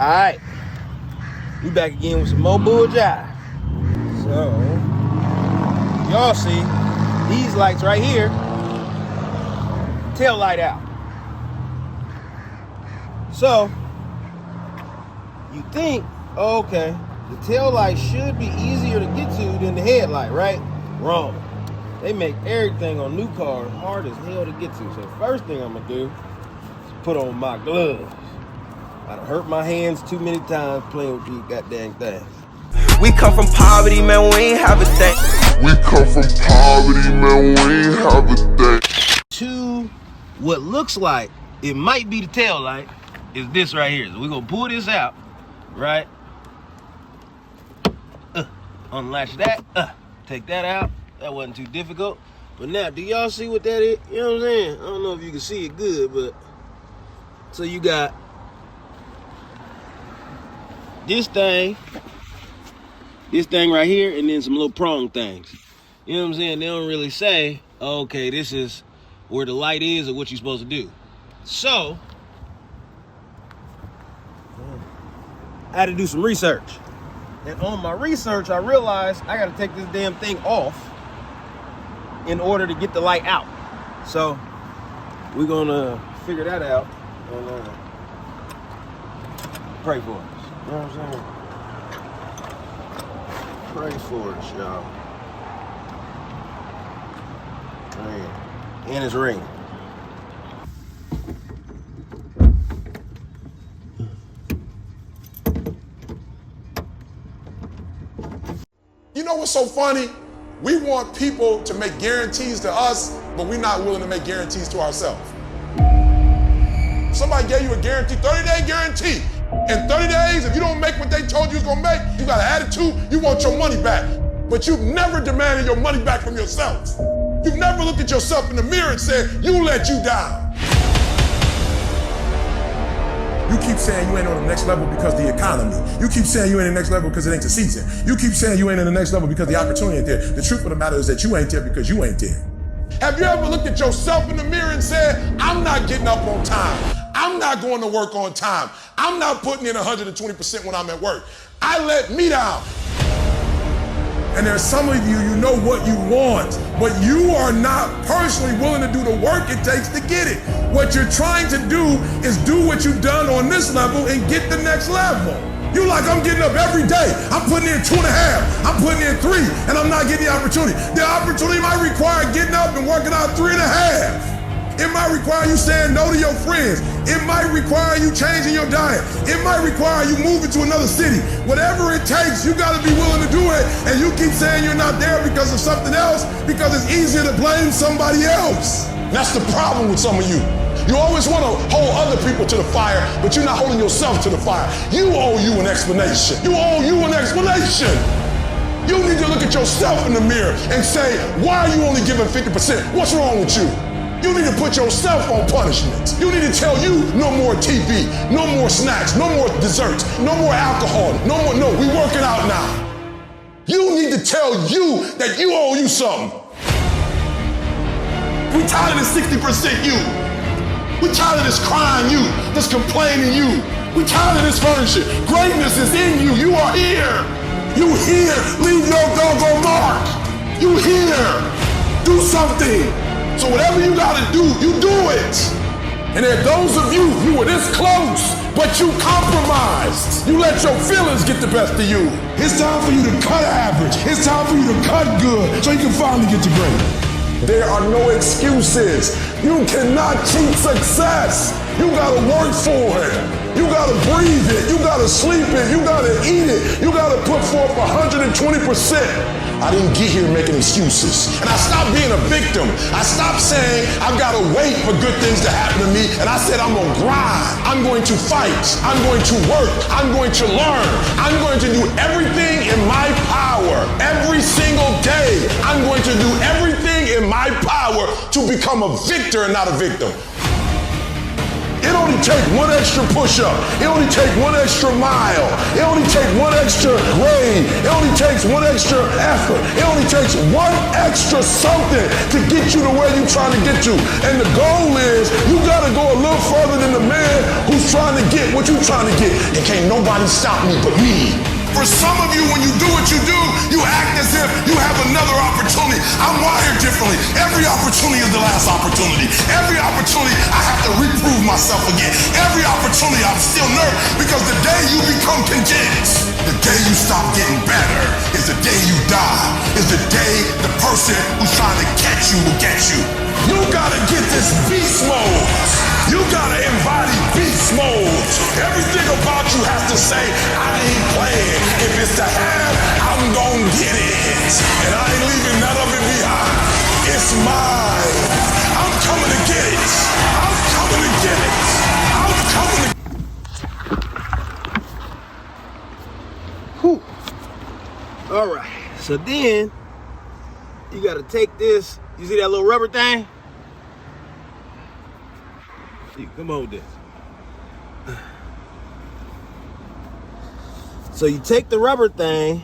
Alright, we back again with some more bull jive. So, y'all see, these lights right here, tail light out. So, you think, okay, the tail light should be easier to get to than the headlight, right? Wrong. They make everything on new cars hard as hell to get to. So first thing I'm gonna do is put on my gloves. I done hurt my hands too many times playing with these goddamn things. We come from poverty, man, we ain't have a thing. We come from poverty, man, we ain't have a thing. To what looks like it might be the tail light is this right here. So we're gonna pull this out, right? Unlatch that, take that out. That wasn't too difficult. But now, do y'all see what that is? You know what I'm saying? I don't know if you can see it good, but so you got this thing right here, and then some little prong things. You know what I'm saying? They don't really say, okay, this is where the light is or what you're supposed to do. So, I had to do some research. And on my research, I realized I gotta take this damn thing off in order to get the light out. So, we're gonna figure that out and pray for us. You know what I'm saying? Pray for us, y'all. Man. And it's raining. You know what's so funny? We want people to make guarantees to us, but we're not willing to make guarantees to ourselves. Somebody gave you a guarantee, 30-day guarantee. In 30 days, if you don't make what they told you was gonna make, you got an attitude, you want your money back. But you've never demanded your money back from yourself. You've never looked at yourself in the mirror and said, you let you down. You keep saying you ain't on the next level because of the economy. You keep saying you ain't in the next level because it ain't the season. You keep saying you ain't in the next level because the opportunity ain't there. The truth of the matter is that you ain't there because you ain't there. Have you ever looked at yourself in the mirror and said, I'm not getting up on time. I'm not going to work on time. I'm not putting in 120% when I'm at work. I let me down. And there's some of you, you know what you want, but you are not personally willing to do the work it takes to get it. What you're trying to do is do what you've done on this level and get the next level. You like, I'm getting up every day. I'm putting in 2.5. I'm putting in 3, and I'm not getting the opportunity. The opportunity might require getting up and working out 3.5. It might require you saying no to your friends. It might require you changing your diet. It might require you moving to another city. Whatever it takes, you gotta be willing to do it. And you keep saying you're not there because of something else, because it's easier to blame somebody else. That's the problem with some of you. You always want to hold other people to the fire, but you're not holding yourself to the fire. You owe you an explanation. You owe you an explanation. You need to look at yourself in the mirror and say, why are you only giving 50%? What's wrong with you? You need to put yourself on punishment. You need to tell you no more TV, no more snacks, no more desserts, no more alcohol, no, we working out now. You need to tell you that you owe you something. We tired of this 60% you. We tired of this crying you, this complaining you. We tired of this furniture. Greatness is in you. You are here. You here. Leave your doggone mark. You here. Do something. So whatever you gotta do, you do it. And there are those of you, you were this close, but you compromised. You let your feelings get the best of you. It's time for you to cut average. It's time for you to cut good so you can finally get to great. There are no excuses. You cannot cheat success. You gotta work for it. You gotta breathe it. You gotta sleep it. You gotta eat it. You gotta put forth 120%. I didn't get here making excuses. And I stopped being a victim. I stopped saying I've gotta wait for good things to happen to me. And I said I'm gonna grind. I'm going to fight. I'm going to work. I'm going to learn. I'm going to do everything in my power. Every single day, I'm going to do everything in my power to become a victor and not a victim. It only take one extra push-up. It only take one extra mile. It only take one extra grade. It only takes one extra effort. It only takes one extra something to get you to where you're trying to get to. And the goal is you gotta go a little further than the man who's trying to get what you're trying to get. And can't nobody stop me but me. For some of you, when you do what you do, you act as if you have another opportunity. I'm wired differently. Every opportunity is the last opportunity. Every opportunity, I have to reprove myself again. Every opportunity, I'm still nervous because the day you become content, the day you stop getting better, is the day you die, is the day the person who's trying to catch you will get you. You gotta get this beast mode. You gotta embody beast mode. Everything about you has to say, I ain't playing. If it's to have, I'm gonna get it. And I ain't leaving none of it behind. It's mine. I'm coming to get it. I'm coming to get it. I'm coming to... Whew. All right, so then you gotta take this, you see that little rubber thing? Come on with this. So you take the rubber thing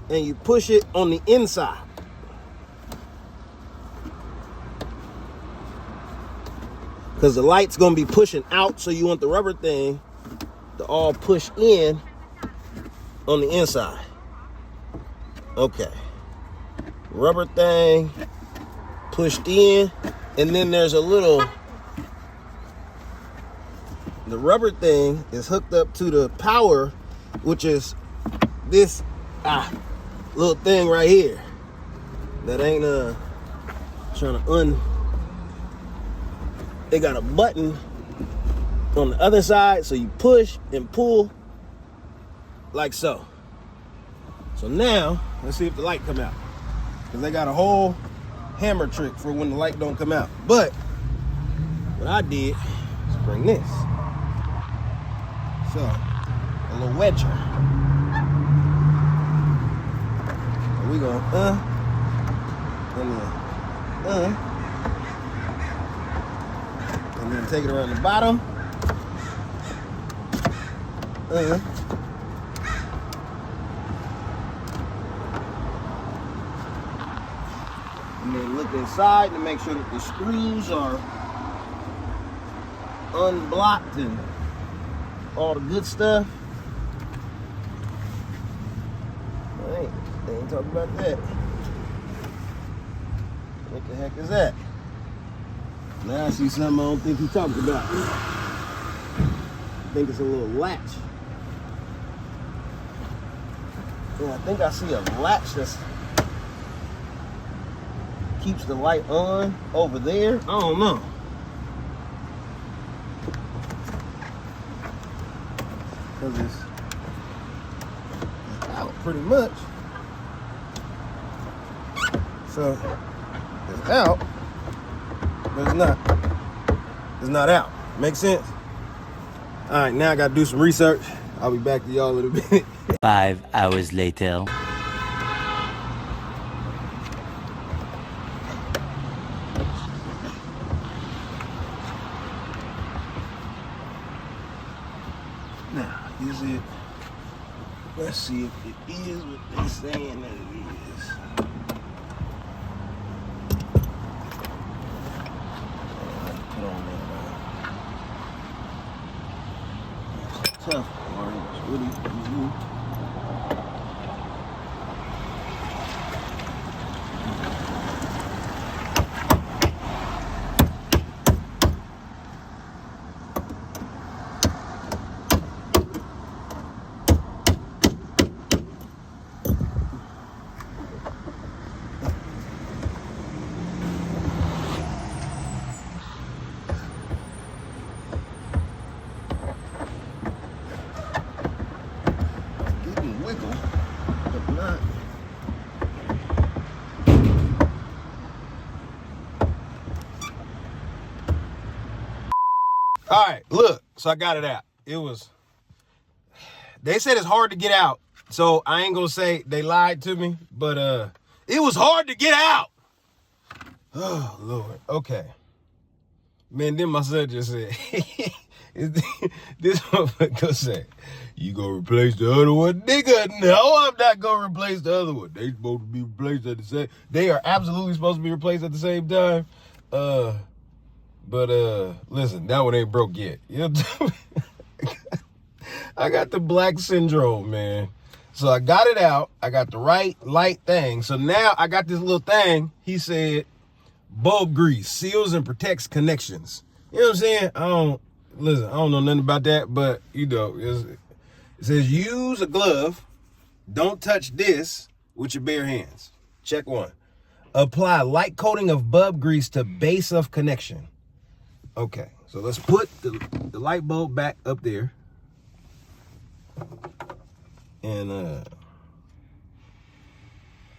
and you push it on the inside. Because the light's gonna be pushing out, so you want the rubber thing to all push in on the inside. Okay. Rubber thing pushed in, and then there's a little, the rubber thing is hooked up to the power, which is this little thing right here. That ain't trying to they got a button on the other side, so you push and pull like so. So now, let's see if the light come out. Because they got a whole hammer trick for when the light don't come out. But what I did is bring this. So, a little wedger. So we go, and then take it around the bottom. And then look inside to make sure that the screws are unblocked and all the good stuff. They ain't talking about that. What the heck is that? Now I see something I don't think he talked about. I think it's a little latch. Yeah, I think I see a latch that's keeps the light on over there. I don't know. Because it's out pretty much. So it's out, but it's not out. Make sense? All right, now I gotta do some research. I'll be back to y'all in a bit. 5 hours later. Now, is it? Let's see if it is what they're saying that it is. Put on that. It's tough part. It's really easy. All right, look, so I got it out. They said it's hard to get out, so I ain't gonna say they lied to me, but it was hard to get out. Oh, Lord, okay. Man, then my son just said, this motherfucker said, you gonna replace the other one? Nigga, no, I'm not gonna replace the other one. They supposed to be replaced at the same, they are absolutely supposed to be replaced at the same time. But listen, that one ain't broke yet. You know what I got the black syndrome, man. So I got it out. I got the right light thing. So now I got this little thing. He said, bulb grease, seals and protects connections. You know what I'm saying? I don't know nothing about that, but you know, it says use a glove. Don't touch this with your bare hands. Check one. Apply light coating of bulb grease to base of connection. Okay, so let's put the light bulb back up there. And I'm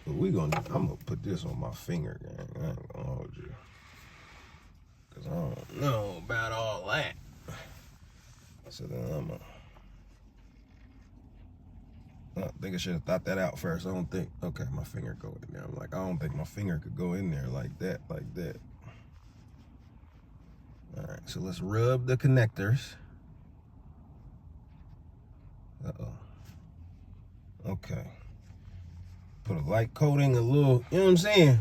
gonna put this on my finger, gang. I ain't gonna hold you, cause I don't know about all that. So then I think I should have thought that out first. I don't think, okay, my finger go in there. I'm like, I don't think my finger could go in there like that. All right, so let's rub the connectors. Okay. Put a light coating, a little, you know what I'm saying?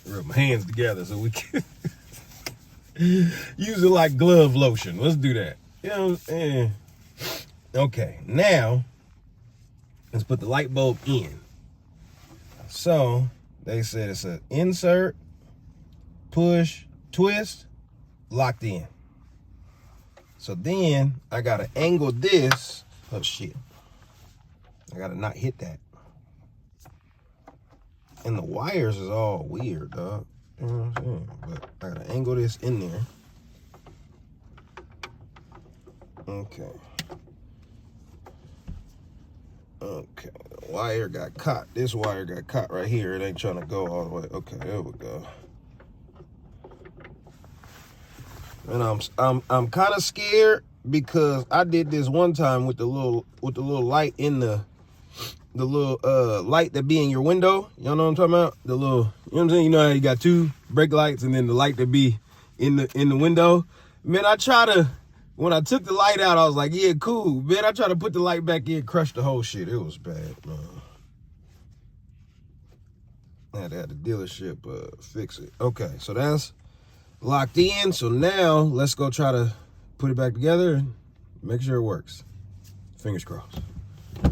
Rub my hands together so we can use it like glove lotion. Let's do that. You know what I'm saying? Okay, now let's put the light bulb in. So they said it's an insert, push, twist, locked in. So then I gotta angle this. Oh shit. I gotta not hit that. And the wires is all weird, dog. You know what I'm saying? But I gotta angle this in there. Okay. Okay, the wire got caught. This wire got caught right here. It ain't trying to go all the way. Okay, there we go. And I'm kind of scared because I did this one time with the little light in the little light that be in your window. Y'all know what I'm talking about? The little, you know what I'm saying? You know how you got two brake lights and then the light that be in the window. Man, when I took the light out, I was like, yeah, cool. Man, I tried to put the light back in, crushed the whole shit. It was bad, man. I had to have the dealership fix it. Okay, so that's locked in. So now let's go try to put it back together and make sure it works. Fingers crossed.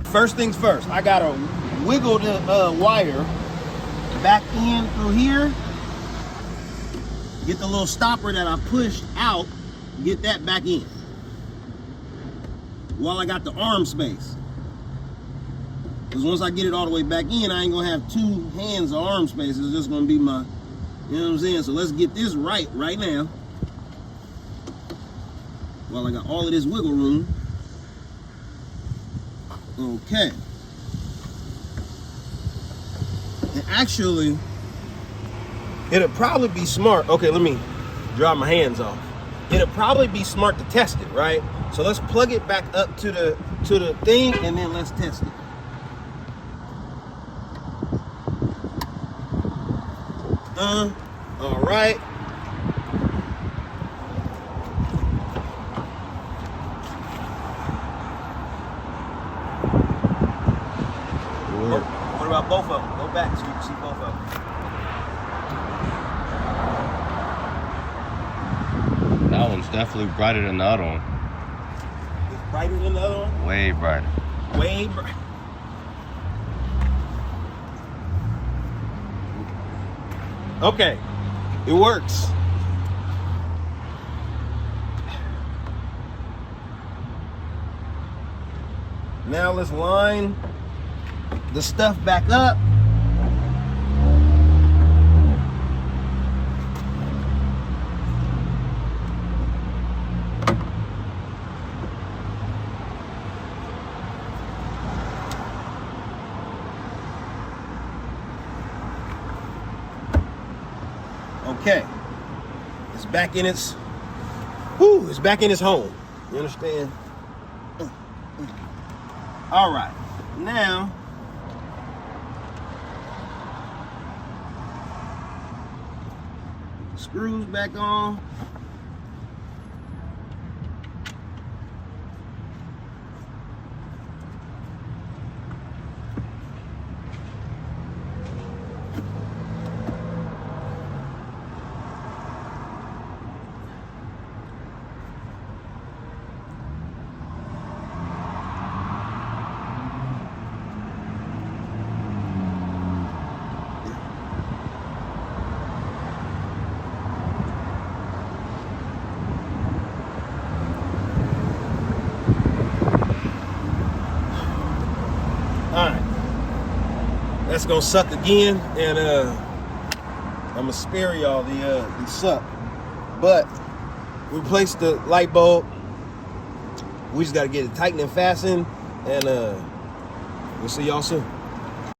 First things first, I gotta wiggle the wire back in through here. Get the little stopper that I pushed out, get that back in. While I got the arm space. Because once I get it all the way back in, I ain't gonna have two hands of arm space. It's just gonna be my, you know what I'm saying? So let's get this right now. While I got all of this wiggle room. Okay. And actually, it'll probably be smart. Okay, let me dry my hands off. It'll probably be smart to test it, right? So let's plug it back up to the thing and then let's test it. All right. What about both of them? Go back so you can see both of them. That one's definitely brighter than the other one. It's brighter than the other one? Way brighter. Way brighter. Okay, it works. Now let's line the stuff back up. Okay, it's back in its, it's back in its home. You understand? All right, now, screws back on. Alright, that's gonna suck again, and I'm gonna spare y'all the suck. But we replaced the light bulb. We just gotta get it tightened and fastened, and we'll see y'all soon.